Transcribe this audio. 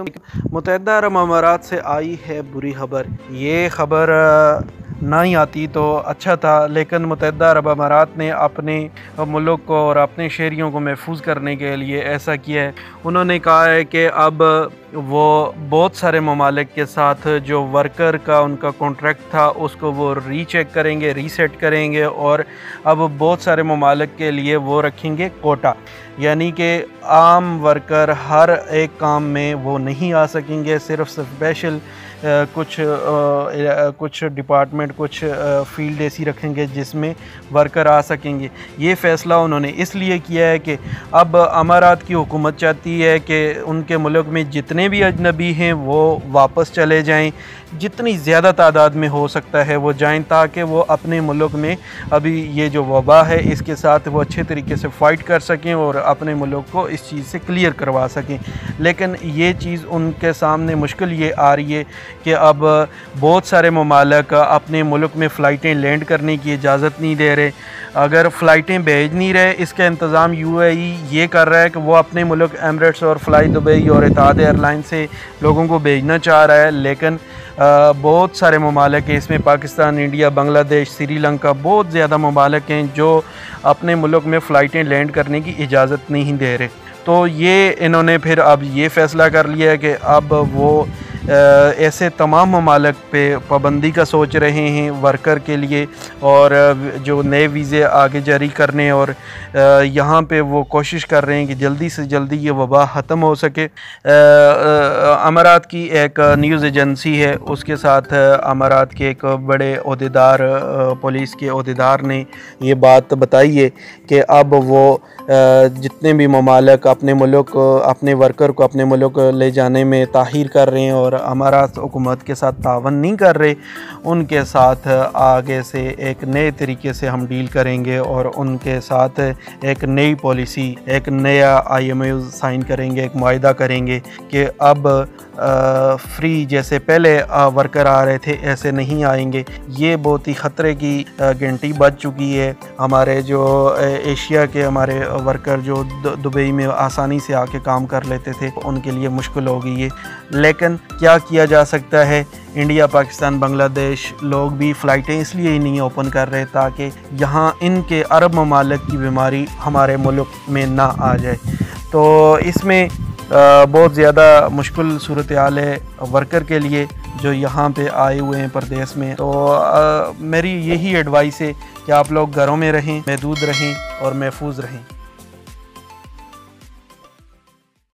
मुत्तहिदा अरब अमारात से आई है बुरी खबर। ये खबर ना ही आती तो अच्छा था, लेकिन मुत्तहिदा अरब अमारात ने अपने मुल्क को और अपने शहरियों को महफूज करने के लिए ऐसा किया है। उन्होंने कहा है कि अब वो बहुत सारे ममालिक के साथ जो वर्कर का उनका कॉन्ट्रैक्ट था उसको वो रीचेक करेंगे, रीसेट करेंगे, और अब बहुत सारे ममालिक के लिए वो रखेंगे कोटा, यानी कि आम वर्कर हर एक काम में वो नहीं आ सकेंगे। सिर्फ स्पेशल कुछ डिपार्टमेंट, कुछ फील्ड ऐसी रखेंगे जिसमें वर्कर आ सकेंगे। ये फ़ैसला उन्होंने इसलिए किया है कि अब अमारात की हुकूमत चाहती है कि उनके मुल्क में जितने भी अजनबी हैं वो वापस चले जाएं, जितनी ज़्यादा तादाद में हो सकता है वो जाएं, ताकि वो अपने मुल्क में अभी ये जो वबा है इसके साथ वो अच्छे तरीके से फ़ाइट कर सकें और अपने मुल्क को इस चीज़ से क्लियर करवा सकें। लेकिन ये चीज़ उनके सामने मुश्किल ये आ रही है कि अब बहुत सारे ममालिक अपने मुल्क में फ़्लाइटें लैंड करने की इजाज़त नहीं दे रहे। अगर फ़्लाइटें भेज नहीं रहे, इसका इंतज़ाम यूएई ये कर रहा है कि वो अपने मुल्क एमरेट्स और फ्लाई दुबई और इत्तेहाद एयरलाइन से लोगों को भेजना चाह रहा है, लेकिन बहुत सारे ममालिक हैं, इसमें पाकिस्तान, इंडिया, बांग्लादेश, श्रीलंका, बहुत ज़्यादा ममालिक हैं जो अपने मुल्क में फ़्लाइटें लैंड करने की इजाज़त नहीं दे रहे। तो ये इन्होंने फिर अब ये फ़ैसला कर लिया है कि अब वो ऐसे तमाम ममालिक पे पाबंदी का सोच रहे हैं वर्कर के लिए, और जो नए वीज़े आगे जारी करने, और यहाँ पे वो कोशिश कर रहे हैं कि जल्दी से जल्दी ये वबा ख़त्म हो सके। अमारात की एक न्यूज़ एजेंसी है, उसके साथ अमारात के एक बड़े ओहदेदार, पुलिस के ओहदेदार ने ये बात बताई है कि अब वो जितने भी ममालिक अपने मुल्क, अपने वर्कर को अपने मुल्क ले जाने में ताख़ीर कर रहे हैं और अमारात हुकूमत के साथ तावन नहीं कर रहे, उनके साथ आगे से एक नए तरीके से हम डील करेंगे और उनके साथ एक नई पॉलिसी, एक नया IMO साइन करेंगे, एक मुआहदा करेंगे कि अब फ्री जैसे पहले वर्कर आ रहे थे ऐसे नहीं आएंगे। ये बहुत ही ख़तरे की घंटी बज चुकी है। हमारे जो एशिया के हमारे वर्कर जो दुबई में आसानी से आके काम कर लेते थे, उनके लिए मुश्किल हो गई है। लेकिन क्या किया जा सकता है, इंडिया, पाकिस्तान, बांग्लादेश लोग भी फ़्लाइटें इसलिए ही नहीं ओपन कर रहे ताकि यहाँ इनके अरब ममालिक की बीमारी हमारे मुल्क में ना आ जाए। तो इसमें बहुत ज़्यादा मुश्किल सूरत हाल है वर्कर के लिए जो यहाँ पे आए हुए हैं परदेस में। तो मेरी यही एडवाइस है कि आप लोग घरों में रहें, महदूद रहें और महफूज रहें।